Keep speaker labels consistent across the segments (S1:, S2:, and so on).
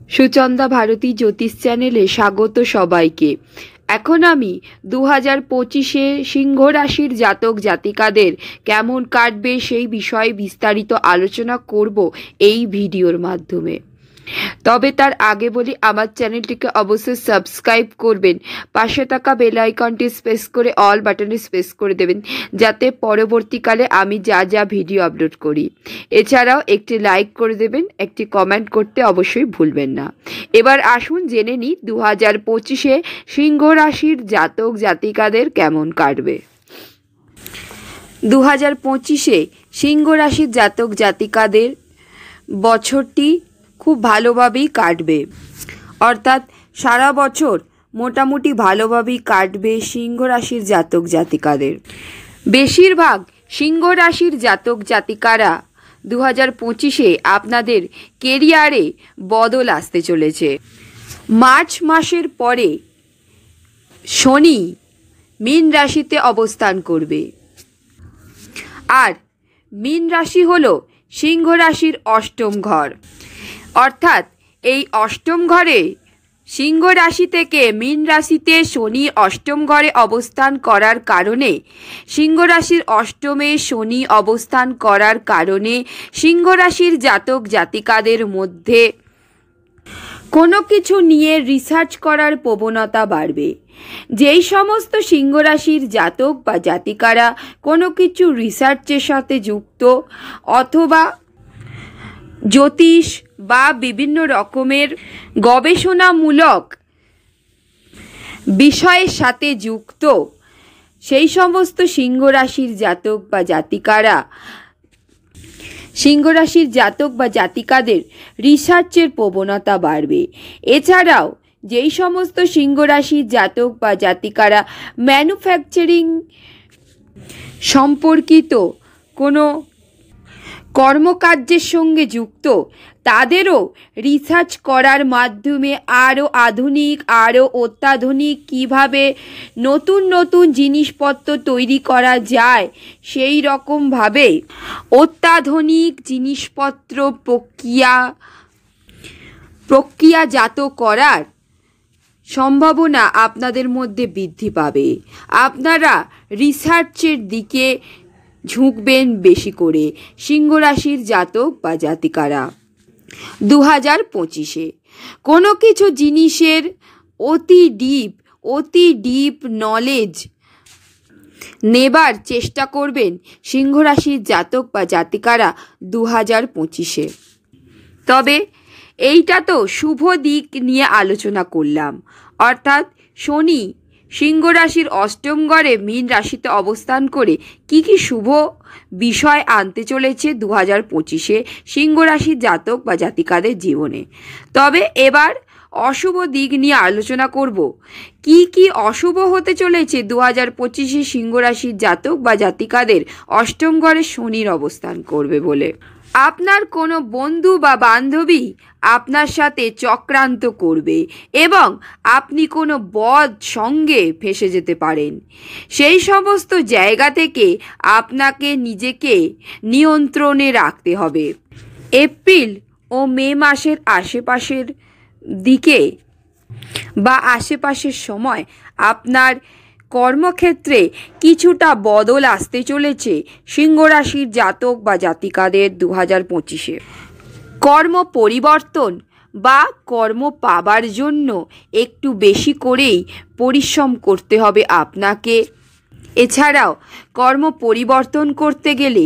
S1: সুচন্দা ভারতী জ্যোতিষ চ্যানেলে স্বাগত সবাইকে। এখন আমি 2025-এ সিংহ রাশির জাতক জাতিকাদের কেমন কাটবে সেই বিষয়ে বিস্তারিত আলোচনা করব এই ভিডিওর মাধ্যমে। তবে তার আগে বলি, আমার চ্যানেলটিকে অবশ্যই সাবস্ক্রাইব করবেন, পাশে থাকা বেল আইকনটি প্রেস করে অল বাটনে প্রেস করে দেবেন, যাতে পরবর্তীকালে আমি যা যা ভিডিও আপলোড করি। এছাড়াও একটি লাইক করে দেবেন, একটি কমেন্ট করতে অবশ্যই ভুলবেন না। এবার আসুন জেনে নিই 2025-এ সিংহ রাশির জাতক জাতিকাদের কেমন কাটবে। 2025-এ সিংহ রাশির জাতক জাতিকাদের বছরটি খুব ভালোভাবেই কাটবে, অর্থাৎ সারা বছর মোটামুটি ভালোভাবেই কাটবে সিংহ রাশির জাতক জাতিকাদের। বেশিরভাগ সিংহ রাশির জাতক জাতিকারা 2025-এ আপনাদের কেরিয়ারে বদল আসতে চলেছে। মার্চ মাসের পরে শনি মীন রাশিতে অবস্থান করবে, আর মীন রাশি হলো সিংহ রাশির অষ্টম ঘর। অর্থাৎ এই অষ্টম ঘরে সিংহ রাশি থেকে মীন রাশিতে শনি অষ্টম ঘরে অবস্থান করার কারণে, সিংহ রাশির অষ্টমে শনি অবস্থান করার কারণে সিংহ রাশির জাতক জাতিকাদের মধ্যে কোনো কিছু নিয়ে রিসার্চ করার প্রবণতা বাড়বে। যেই সমস্ত সিংহ রাশির জাতক বা জাতিকারা কোনো কিছু রিসার্চের সাথে যুক্ত, অথবা জ্যোতিষ বা বিভিন্ন রকমের গবেষণামূলক বিষয়ের সাথে যুক্ত, সেই সমস্ত সিংহ রাশির জাতক বা জাতিকারা, সিংহ রাশির জাতক বা জাতিকাদের রিসার্চের প্রবণতা বাড়বে। এছাড়াও যেই সমস্ত সিংহ রাশির জাতক বা জাতিকারা ম্যানুফ্যাকচারিং সম্পর্কিত কোনো কর্মকার্যের সঙ্গে যুক্ত, তাদেরও রিসার্চ করার মাধ্যমে আরও আধুনিক, আরও অত্যাধুনিক কীভাবে নতুন নতুন জিনিসপত্র তৈরি করা যায়, সেই রকমভাবে অত্যাধুনিক জিনিসপত্র প্রক্রিয়াজাত করার সম্ভাবনা আপনাদের মধ্যে বৃদ্ধি পাবে। আপনারা রিসার্চের দিকে ঝুঁকবেন বেশি করে সিংহ রাশির জাতক বা জাতিকারা। 2025-এ কোনো কিছু জিনিসের অতি ডিপ নলেজ নেবার চেষ্টা করবেন সিংহ রাশির জাতক বা জাতিকারা 2025-এ। তবে এইটা তো শুভ দিক নিয়ে আলোচনা করলাম, অর্থাৎ শনি সিংহ রাশির অষ্টম ঘরে মীন রাশিতে অবস্থান করে কি কি শুভ বিষয় আনতে চলেছে 2025-এ সিংহ রাশির জাতক বা জাতিকাদের জীবনে। তবে এবার অশুভ দিক নিয়ে আলোচনা করব, কি কি অশুভ হতে চলেছে 2025-এ সিংহ রাশির জাতক বা জাতিকাদের অষ্টম ঘরে শনির অবস্থান করবে বলে। আপনার কোনো বন্ধু বা বান্ধবী আপনার সাথে চক্রান্ত করবে এবং আপনি কোনো বদ সঙ্গে ফেঁসে যেতে পারেন। সেই সমস্ত জায়গা থেকে আপনাকে নিজেকে নিয়ন্ত্রণে রাখতে হবে। এপ্রিল ও মে মাসের আশেপাশের দিকে বা আশেপাশের সময় আপনার কর্মক্ষেত্রে কিছুটা বদল আসতে চলেছে সিংহ রাশির জাতক বা জাতিকাদের 2025-এ। কর্ম পরিবর্তন বা কর্ম পাবার জন্য একটু বেশি করেই পরিশ্রম করতে হবে আপনাকে। এছাড়াও কর্ম পরিবর্তন করতে গেলে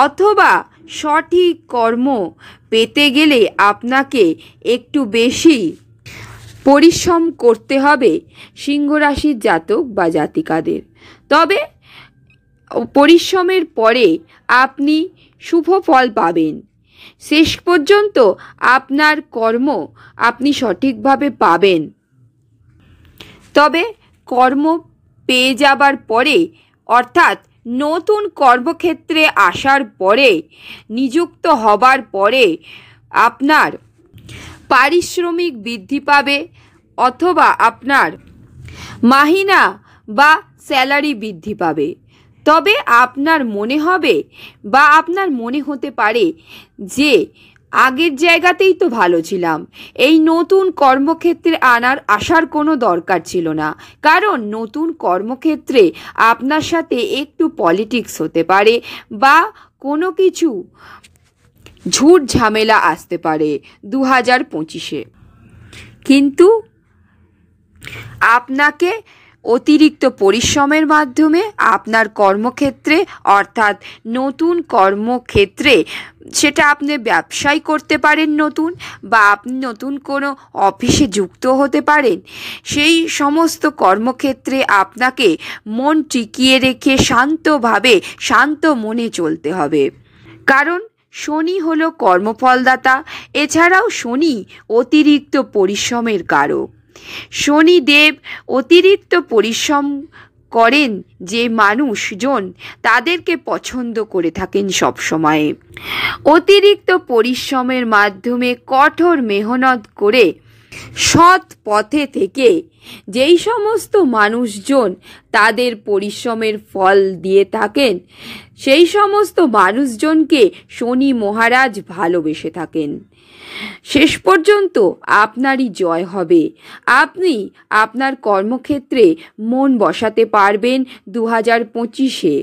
S1: অথবা সঠিক কর্ম পেতে গেলে আপনাকে একটু বেশি পরিশ্রম করতে হবে সিংহ রাশির জাতক বা জাতিকাদের। তবে পরিশ্রমের পরে আপনি শুভ ফল পাবেন। শেষ পর্যন্ত আপনার কর্ম আপনি সঠিকভাবে পাবেন। তবে কর্ম পেয়ে যাবার পরে, অর্থাৎ নতুন কর্মক্ষেত্রে আসার পরে, নিযুক্ত হবার পরে আপনার পারিশ্রমিক বৃদ্ধি পাবে, অথবা আপনার মাহিনা বা স্যালারি বৃদ্ধি পাবে। তবে আপনার মনে হবে বা আপনার মনে হতে পারে যে আগের জায়গাতেই তো ভালো ছিলাম, এই নতুন কর্মক্ষেত্রে আসার কোনো দরকার ছিল না। কারণ নতুন কর্মক্ষেত্রে আপনার সাথে একটু পলিটিক্স হতে পারে বা কোনো কিছু ঝুট ঝামেলা আসতে পারে 2025-এ। কিন্তু আপনাকে অতিরিক্ত পরিশ্রমের মাধ্যমে আপনার কর্মক্ষেত্রে, অর্থাৎ নতুন কর্মক্ষেত্রে, সেটা আপনি ব্যবসায় করতে পারেন নতুন, বা আপনি নতুন কোনো অফিসে যুক্ত হতে পারেন, সেই সমস্ত কর্মক্ষেত্রে আপনাকে মন টিকিয়ে রেখে শান্তভাবে, শান্ত মনে চলতে হবে। কারণ শনি হলো কর্মফলদাতা, এছাড়াও শনি অতিরিক্ত পরিশ্রমের কারক। শনিদেব অতিরিক্ত পরিশ্রম করেন যে মানুষজন, তাদেরকে পছন্দ করে থাকেন সব সময়ে। অতিরিক্ত পরিশ্রমের মাধ্যমে কঠোর মেহনত করে সৎ পথে থেকে যেই সমস্ত মানুষজন তাদের পরিশ্রমের ফল দিয়ে থাকেন, সেই সমস্ত মানুষজনকে শনি মহারাজ ভালোবেসে থাকেন। শেষ পর্যন্ত আপনারই জয় হবে। আপনি আপনার কর্মক্ষেত্রে মন বসাতে পারবেন 2025-এ।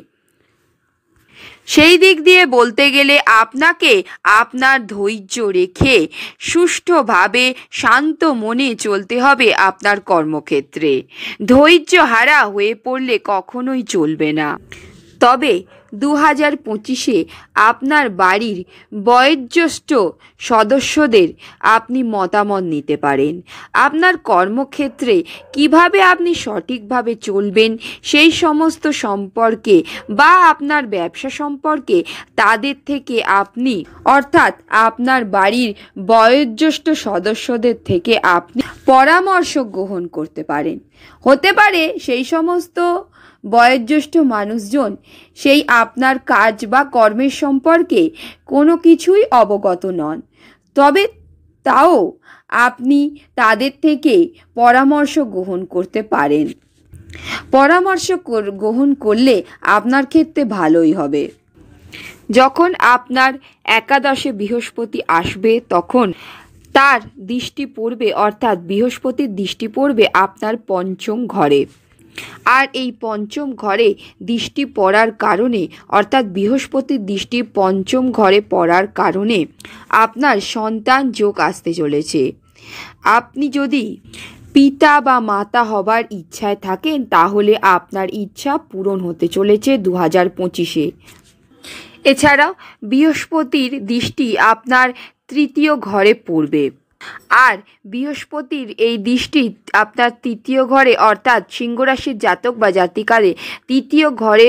S1: সেই দিক দিয়ে বলতে গেলে আপনাকে আপনার ধৈর্য রেখে সুষ্ঠুভাবে শান্ত মনে চলতে হবে আপনার কর্মক্ষেত্রে। ধৈর্য হারা হয়ে পড়লে কখনোই চলবে না। তবে 2025-এ আপনার বাড়ির বয়োজ্যেষ্ঠ সদস্যদের আপনি মতামত নিতে পারেন। আপনার কর্মক্ষেত্রে কিভাবে আপনি সঠিকভাবে চলবেন সেই সমস্ত সম্পর্কে, বা আপনার ব্যবসা সম্পর্কে তাদের থেকে আপনি, অর্থাৎ আপনার বাড়ির বয়োজ্যেষ্ঠ সদস্যদের থেকে আপনি পরামর্শ গ্রহণ করতে পারেন। হতে পারে সেই সমস্ত বয়োজ্যেষ্ঠ মানুষজন সেই আপনার কাজ বা কর্মের সম্পর্কে কোনো কিছুই অবগত নন, তবে তাও আপনি তাদের থেকে পরামর্শ গ্রহণ করতে পারেন। পরামর্শ গ্রহণ করলে আপনার ক্ষেত্রে ভালোই হবে। যখন আপনার একাদশে বৃহস্পতি আসবে, তখন তার দৃষ্টি পড়বে, অর্থাৎ বৃহস্পতির দৃষ্টি পড়বে আপনার পঞ্চম ঘরে। আর এই পঞ্চম ঘরে দৃষ্টি পড়ার কারণে, অর্থাৎ বৃহস্পতির দৃষ্টি পঞ্চম ঘরে পড়ার কারণে আপনার সন্তান যোগ আসতে চলেছে। আপনি যদি পিতা বা মাতা হবার ইচ্ছায় থাকেন, তাহলে আপনার ইচ্ছা পূরণ হতে চলেছে 2025-এ। এছাড়াও বৃহস্পতির দৃষ্টি আপনার তৃতীয় ঘরে পড়বে। আর বৃহস্পতির এই দৃষ্টি আপনার তৃতীয় ঘরে, অর্থাৎ সিংহ রাশির জাতক বা জাতিকারে তৃতীয় ঘরে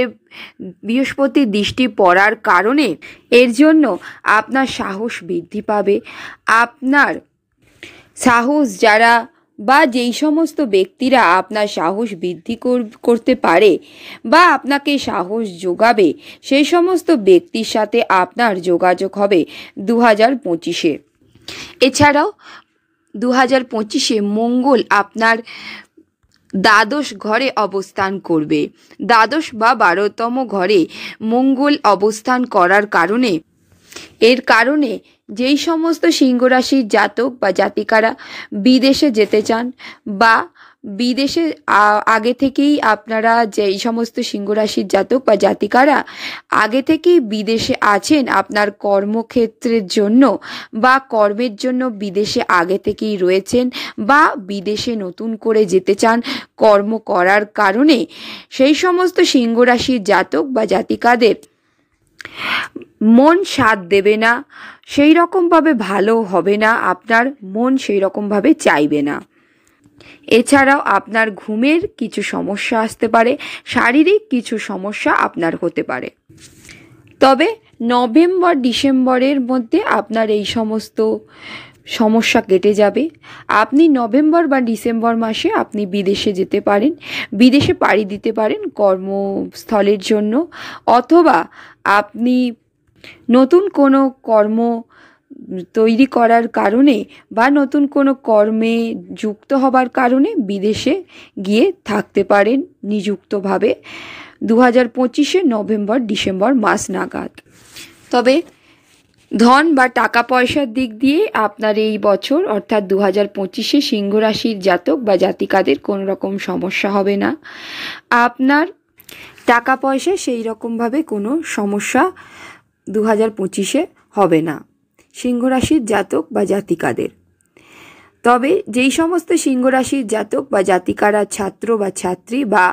S1: বৃহস্পতির দৃষ্টি পড়ার কারণে এর জন্য আপনার সাহস বৃদ্ধি পাবে। আপনার সাহস যারা বা যেই সমস্ত ব্যক্তিরা আপনার সাহস বৃদ্ধি করতে পারে বা আপনাকে সাহস যোগাবে, সেই সমস্ত ব্যক্তির সাথে আপনার যোগাযোগ হবে 2025-এ। এছাড়াও 2025-এ মঙ্গল আপনার দ্বাদশ ঘরে অবস্থান করবে। দ্বাদশ বা 12তম ঘরে মঙ্গল অবস্থান করার কারণে, এর কারণে যেই সমস্ত সিংহ রাশির জাতক বা জাতিকারা বিদেশে যেতে চান, বা বিদেশে আগে থেকেই আপনারা যেই সমস্ত সিংহ রাশির জাতক বা জাতিকারা আগে থেকেই বিদেশে আছেন আপনার কর্মক্ষেত্রের জন্য বা কর্মের জন্য বিদেশে আগে থেকেই রয়েছেন, বা বিদেশে নতুন করে যেতে চান কর্ম করার কারণে, সেই সমস্ত সিংহ রাশির জাতক বা জাতিকাদের মন সাথ দেবে না, সেই রকমভাবে ভালো হবে না, আপনার মন সেই রকমভাবে চাইবে না। এছাড়াও আপনার ঘুমের কিছু সমস্যা আসতে পারে, শারীরিক কিছু সমস্যা আপনার হতে পারে। তবে নভেম্বর ডিসেম্বরের মধ্যে আপনার এই সমস্ত সমস্যা কেটে যাবে। আপনি নভেম্বর বা ডিসেম্বর মাসে আপনি বিদেশে যেতে পারেন, বিদেশে পাড়ি দিতে পারেন কর্মস্থলের জন্য, অথবা আপনি নতুন কোনো কর্ম তৈরি করার কারণে বা নতুন কোনো কর্মে যুক্ত হবার কারণে বিদেশে গিয়ে থাকতে পারেন নিযুক্তভাবে 2025-এ নভেম্বর ডিসেম্বর মাস নাগাদ। তবে ধন বা টাকা পয়সার দিক দিয়ে আপনার এই বছর অর্থাৎ 2025-এ সিংহ রাশির জাতক বা জাতিকাদের কোনো রকম সমস্যা হবে না। আপনার টাকা পয়সা সেই রকমভাবে কোনো সমস্যা 2025-এ হবে না সিংহ রাশির জাতক বা জাতিকাদের। তবে যেই সমস্ত সিংহ রাশির জাতক বা জাতিকারা ছাত্র বা ছাত্রী বা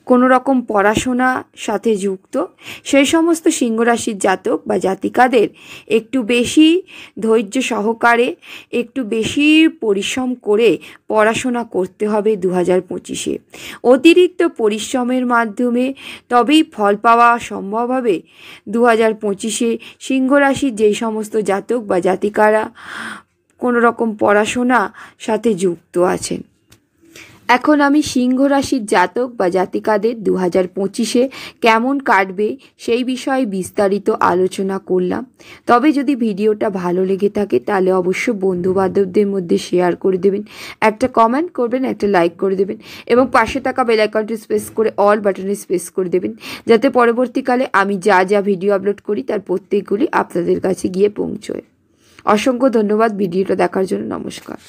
S1: কোনো রকম পড়াশোনার সাথে যুক্ত, সেই সমস্ত সিংহ রাশির জাতক বা জাতিকাদের একটু বেশি ধৈর্য সহকারে একটু বেশি পরিশ্রম করে পড়াশোনা করতে হবে 2025-এ। অতিরিক্ত পরিশ্রমের মাধ্যমে তবেই ফল পাওয়া সম্ভব হবে 2025-এ সিংহ রাশির যেই সমস্ত জাতক বা জাতিকারা কোনো রকম পড়াশোনার সাথে যুক্ত আছেন। এখন আমি সিংহ রাশির জাতক বা জাতিকাদের 2025-এ কেমন কাটবে সেই বিষয়ে বিস্তারিত আলোচনা করলাম। তবে যদি ভিডিওটা ভালো লেগে থাকে তাহলে অবশ্যই বন্ধুবান্ধবদের মধ্যে শেয়ার করে দেবেন, একটা কমেন্ট করবেন, একটা লাইক করে দেবেন এবং পাশে থাকা বেল আইকনটি প্রেস করে অল বাটনে প্রেস করে দেবেন, যাতে পরবর্তীকালে আমি যা যা ভিডিও আপলোড করি তার প্রত্যেকগুলি আপনাদের কাছে গিয়ে পৌঁছয়। অসংখ্য ধন্যবাদ ভিডিওটা দেখার জন্য। নমস্কার।